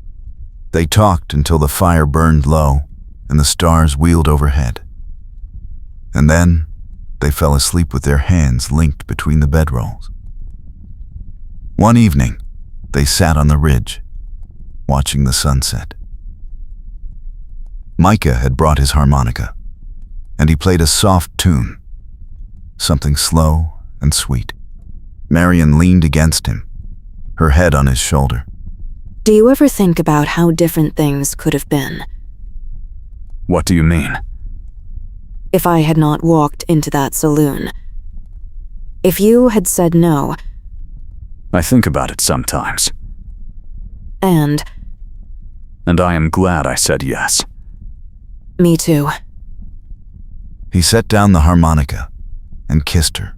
They talked until the fire burned low and the stars wheeled overhead. And then they fell asleep with their hands linked between the bedrolls. One evening, they sat on the ridge, watching the sunset. Micah had brought his harmonica, and he played a soft tune, something slow and sweet. Marion leaned against him, her head on his shoulder. Do you ever think about how different things could have been? What do you mean? If I had not walked into that saloon. If you had said no. I think about it sometimes. And I am glad I said yes. me too. He set down the harmonica and kissed her,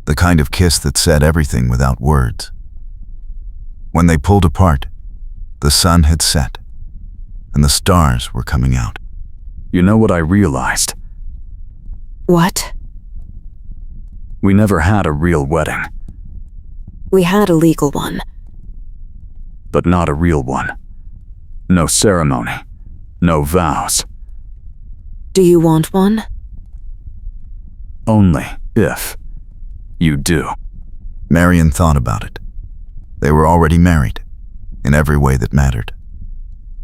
the kind of kiss that said everything without words. When they pulled apart, the sun had set, and the stars were coming out. You know what I realized? What? We never had a real wedding, We had a legal one. but not a real one. No ceremony, no vows. Do you want one? Only if you do. Marion thought about it. They were already married, in every way that mattered.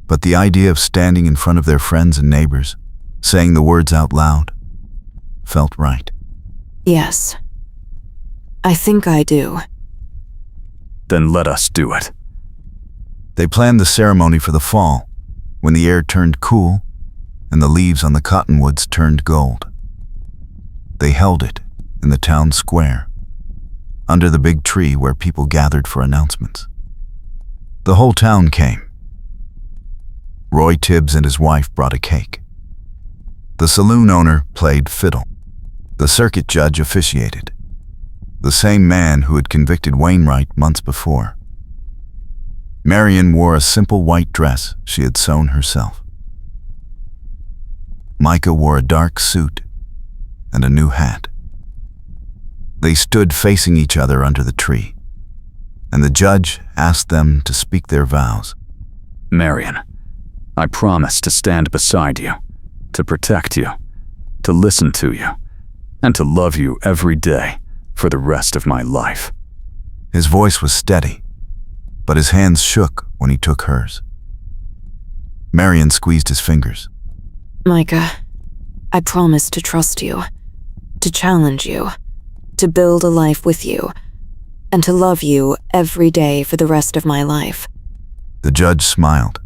But the idea of standing in front of their friends and neighbors, saying the words out loud, felt right. Yes. I think I do. Then let us do it. They planned the ceremony for the fall, when the air turned cool and the leaves on the cottonwoods turned gold. They held it in the town square, under the big tree where people gathered for announcements. The whole town came. Roy Tibbs and his wife brought a cake. The saloon owner played fiddle. The circuit judge officiated, the same man who had convicted Wainwright months before. Marion wore a simple white dress she had sewn herself. Micah wore a dark suit and a new hat. They stood facing each other under the tree, and the judge asked them to speak their vows. Marion, I promise to stand beside you, to protect you, to listen to you, and to love you every day for the rest of my life. His voice was steady, but his hands shook when he took hers. Marion squeezed his fingers. Micah, I promise to trust you, to challenge you, to build a life with you, and to love you every day for the rest of my life. The judge smiled.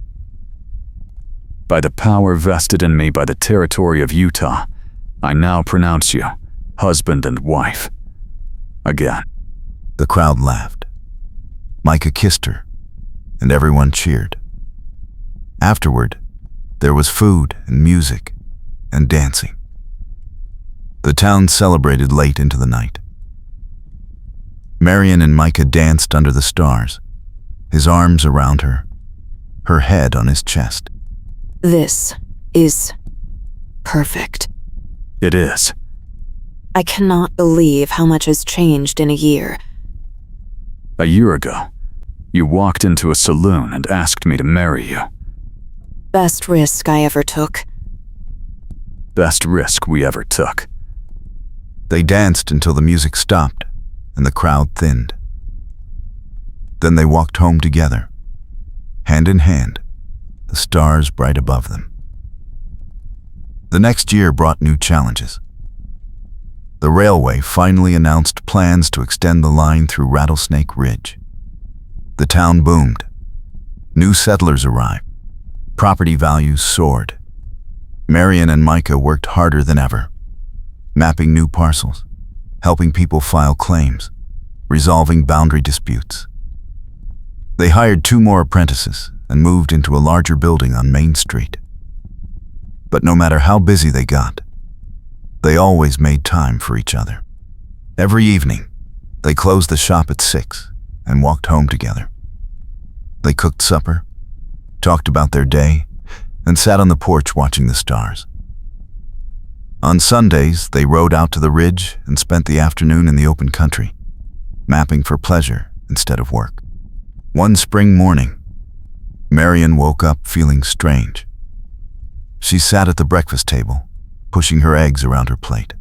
By the power vested in me by the territory of Utah, I now pronounce you husband and wife. Again. The crowd laughed. Micah kissed her, and everyone cheered. Afterward, there was food and music and dancing. The town celebrated late into the night. Marion and Micah danced under the stars, his arms around her, her head on his chest. This is perfect. It is. I cannot believe how much has changed in a year. A year ago, you walked into a saloon and asked me to marry you. Best risk I ever took. Best risk we ever took. They danced until the music stopped and the crowd thinned. Then they walked home together, hand in hand, the stars bright above them. The next year brought new challenges. The railway finally announced plans to extend the line through Rattlesnake Ridge. The town boomed. New settlers arrived. Property values soared. Marion and Micah worked harder than ever, mapping new parcels, helping people file claims, resolving boundary disputes. They hired 2 more apprentices and moved into a larger building on Main Street. But no matter how busy they got, they always made time for each other. Every evening, they closed the shop at 6 and walked home together. They cooked supper, talked about their day, and sat on the porch watching the stars. On Sundays, they rode out to the ridge and spent the afternoon in the open country, mapping for pleasure instead of work. One spring morning, Marion woke up feeling strange. She sat at the breakfast table, pushing her eggs around her plate.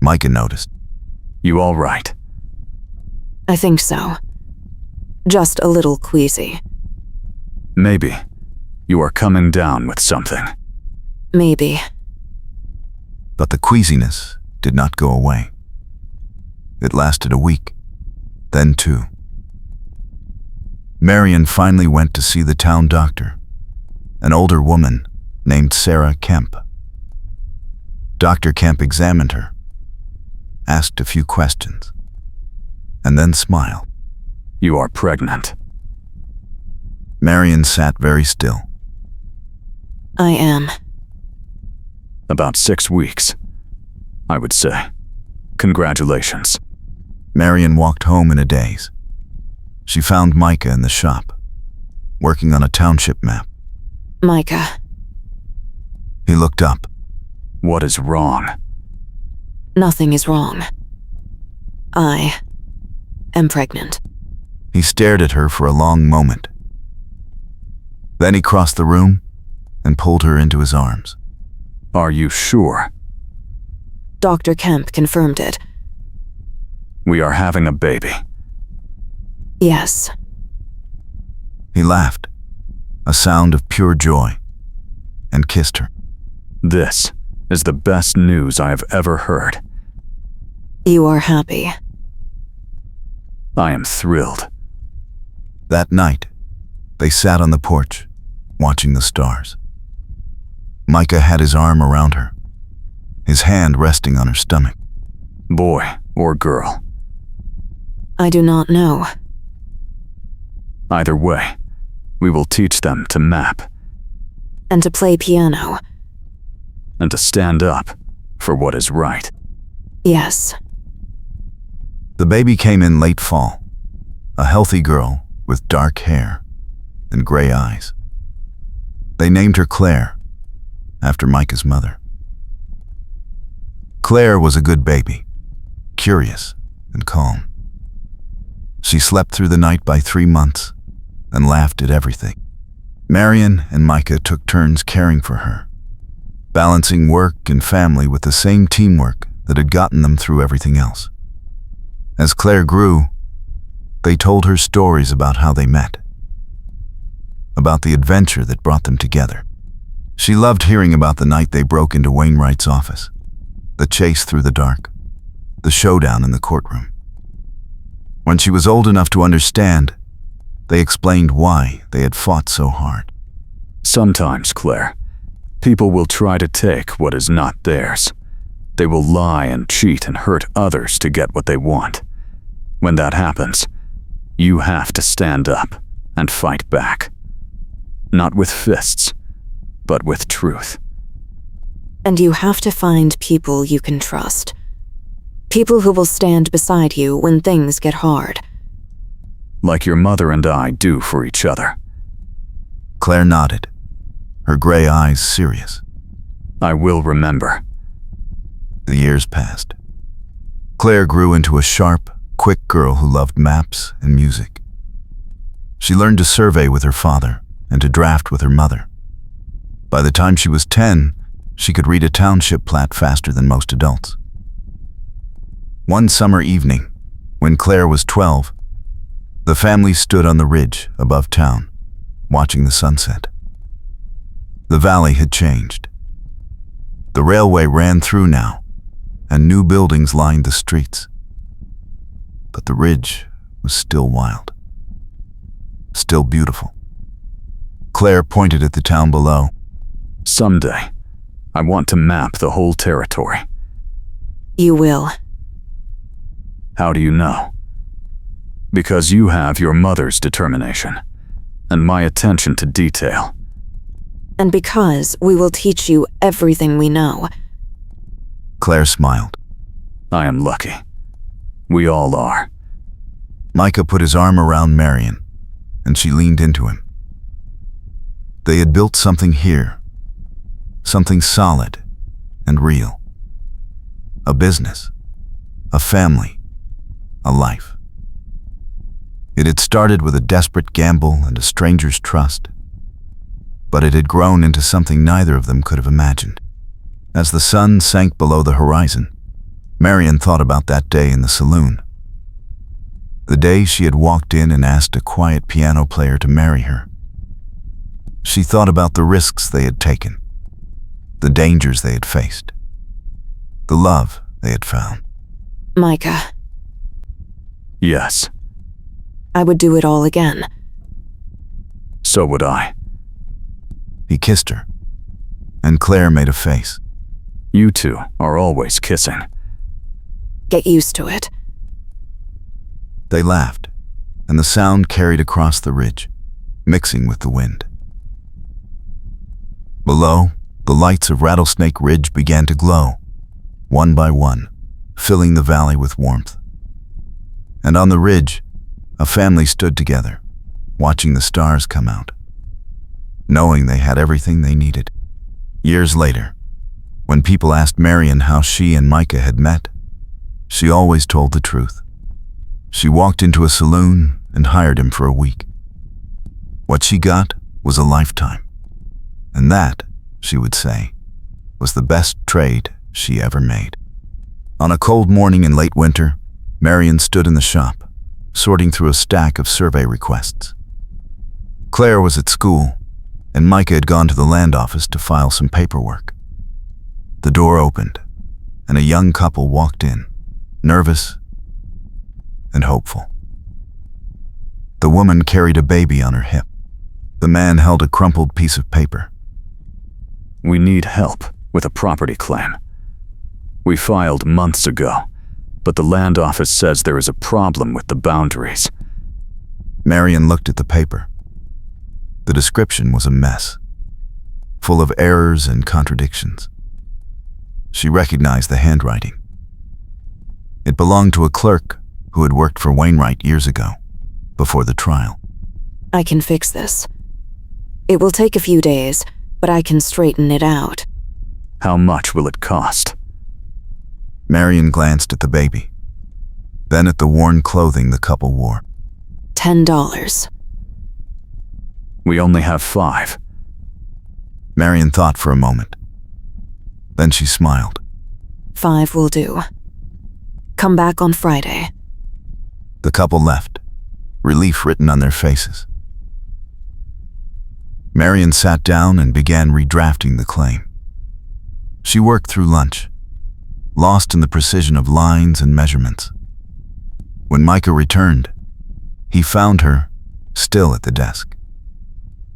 Micah noticed. You all right? I think so. Just a little queasy. Maybe. You are coming down with something. Maybe. But the queasiness did not go away. It lasted a week, then 2. Marion finally went to see the town doctor, an older woman named Sarah Kemp. Dr. Kemp examined her, asked a few questions, and then smiled. You are pregnant. Marion sat very still. I am. About 6 weeks, I would say. Congratulations. Marion walked home in a daze. She found Micah in the shop, working on a township map. Micah, He looked up. What is wrong? nothing is wrong. I am pregnant. He stared at her for a long moment. Then he crossed the room and pulled her into his arms. Are you sure? Dr. Kemp confirmed it. We are having a baby. Yes. He laughed, a sound of pure joy, and kissed her. This is the best news I have ever heard. You are happy. I am thrilled. That night, they sat on the porch, watching the stars. Micah had his arm around her, his hand resting on her stomach. Boy or girl, I do not know. either way, we will teach them to map And to play piano. and to stand up for what is right. Yes. The baby came in late fall, a healthy girl with dark hair and gray eyes. They named her Claire, after Micah's mother. Claire was a good baby, curious and calm. She slept through the night by 3 months and laughed at everything. Marion and Micah took turns caring for her, balancing work and family with the same teamwork that had gotten them through everything else. As Claire grew, they told her stories about how they met, about the adventure that brought them together. She loved hearing about the night they broke into Wainwright's office, the chase through the dark, the showdown in the courtroom. When she was old enough to understand, they explained why they had fought so hard. Sometimes, Claire, people will try to take what is not theirs. They will lie and cheat and hurt others to get what they want. When that happens, You have to stand up and fight back. Not with fists, but with truth. And you have to find people you can trust. People who will stand beside you when things get hard. Like your mother and I do for each other. Claire nodded, her gray eyes serious. I will remember. The years passed. Claire grew into a sharp, quick girl who loved maps and music. She learned to survey with her father and to draft with her mother. By the time she was 10, she could read a township plat faster than most adults. One summer evening, when Claire was 12, the family stood on the ridge above town, watching the sunset. The valley had changed. The railway ran through now, and new buildings lined the streets. But the ridge was still wild, still beautiful. Claire pointed at the town below. Someday, I want to map the whole territory. You will. How do you know? Because you have your mother's determination, and my attention to detail. And because we will teach you everything we know. Claire smiled. I am lucky. We all are. Micah put his arm around Marion, and she leaned into him. They had built something here, something solid and real. A business, a family, a life. It had started with a desperate gamble and a stranger's trust, but it had grown into something neither of them could have imagined. As the sun sank below the horizon, Marion thought about that day in the saloon. The day she had walked in and asked a quiet piano player to marry her. She thought about the risks they had taken, the dangers they had faced, the love they had found. Micah, Yes, I would do it all again. so would I. He kissed her, and Claire made a face. You two are always kissing. Get used to it. They laughed, and the sound carried across the ridge, mixing with the wind. Below, the lights of Rattlesnake Ridge began to glow, one by one, filling the valley with warmth. And on the ridge, a family stood together, watching the stars come out, knowing they had everything they needed. Years later, when people asked Marion how she and Micah had met, she always told the truth. She walked into a saloon and hired him for a week. What she got was a lifetime. And that, she would say, was the best trade she ever made. On a cold morning in late winter, Marion stood in the shop, sorting through a stack of survey requests. Claire was at school, and Micah had gone to the land office to file some paperwork. The door opened, and a young couple walked in, nervous and hopeful. The woman carried a baby on her hip. The man held a crumpled piece of paper. We need help with a property claim. We filed months ago, but the land office says there is a problem with the boundaries. Marion looked at the paper. The description was a mess, full of errors and contradictions. She recognized the handwriting. It belonged to a clerk who had worked for Wainwright years ago, before the trial. I can fix this. It will take a few days, but I can straighten it out. How much will it cost? Marion glanced at the baby, then at the worn clothing the couple wore. $10. We only have 5. Marion thought for a moment. Then she smiled. 5 will do. Come back on Friday. The couple left, relief written on their faces. Marion sat down and began redrafting the claim. She worked through lunch, lost in the precision of lines and measurements. When Micah returned, he found her still at the desk,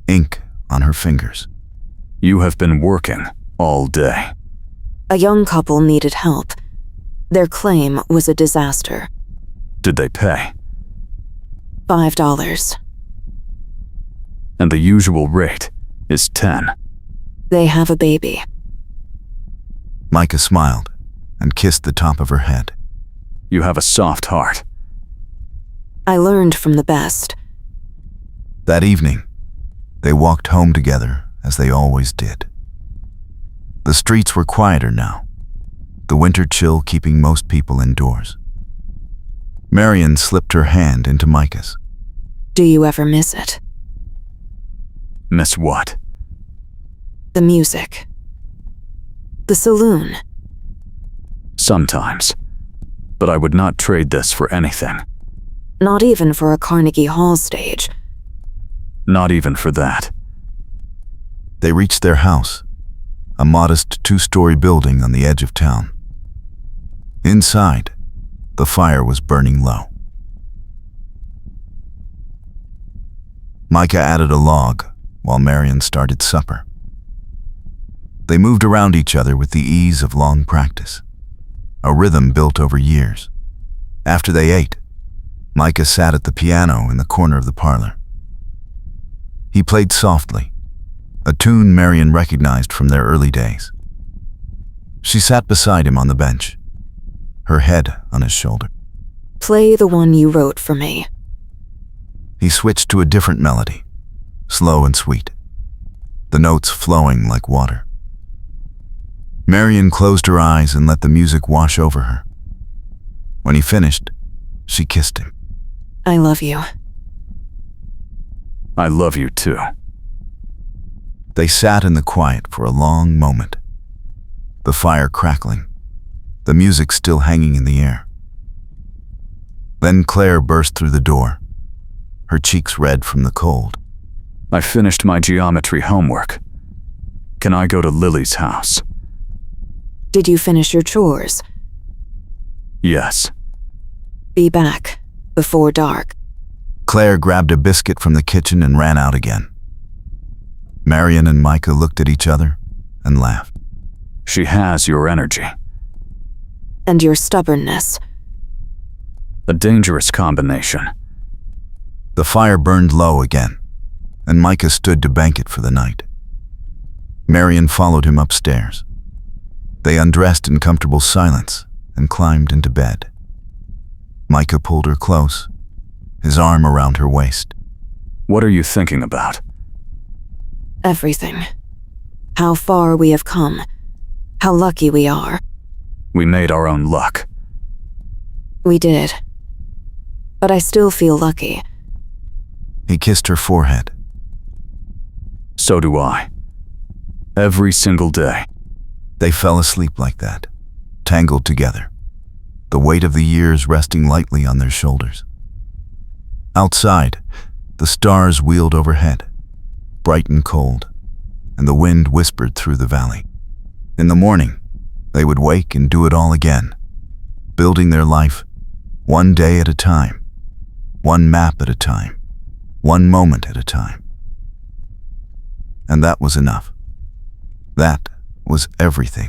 ink on her fingers. You have been working all day. A young couple needed help. Their claim was a disaster. Did they pay? $5. And the usual rate is 10. They have a baby. Micah smiled and kissed the top of her head. You have a soft heart. I learned from the best. That evening, they walked home together as they always did. The streets were quieter now, the winter chill keeping most people indoors. Marion slipped her hand into Micah's. Do you ever miss it? Miss what? The music. The saloon. Sometimes. But I would not trade this for anything. Not even for a Carnegie Hall stage. Not even for that. They reached their house, a modest 2-story building on the edge of town. Inside, the fire was burning low. Micah added a log while Marion started supper. They moved around each other with the ease of long practice, a rhythm built over years. After they ate, Micah sat at the piano in the corner of the parlor. He played softly, a tune Marion recognized from their early days. She sat beside him on the bench, her head on his shoulder. Play the one you wrote for me. He switched to a different melody, slow and sweet, the notes flowing like water. Marion closed her eyes and let the music wash over her. When he finished, she kissed him. I love you. I love you too. They sat in the quiet for a long moment, the fire crackling, the music still hanging in the air. Then Claire burst through the door, her cheeks red from the cold. I finished my geometry homework. Can I go to Lily's house? Did you finish your chores? Yes. Be back before dark. Claire grabbed a biscuit from the kitchen and ran out again. Marion and Micah looked at each other and laughed. She has your energy. And your stubbornness. A dangerous combination. The fire burned low again, and Micah stood to bank it for the night. Marion followed him upstairs. They undressed in comfortable silence and climbed into bed. Micah pulled her close, his arm around her waist. What are you thinking about? Everything. How far we have come. How lucky we are. We made our own luck. We did. But I still feel lucky. He kissed her forehead. So do I. Every single day. They fell asleep like that, tangled together, the weight of the years resting lightly on their shoulders. Outside, the stars wheeled overhead, bright and cold, and the wind whispered through the valley. In the morning, they would wake and do it all again, building their life one day at a time, one map at a time, one moment at a time. And that was enough. That was everything.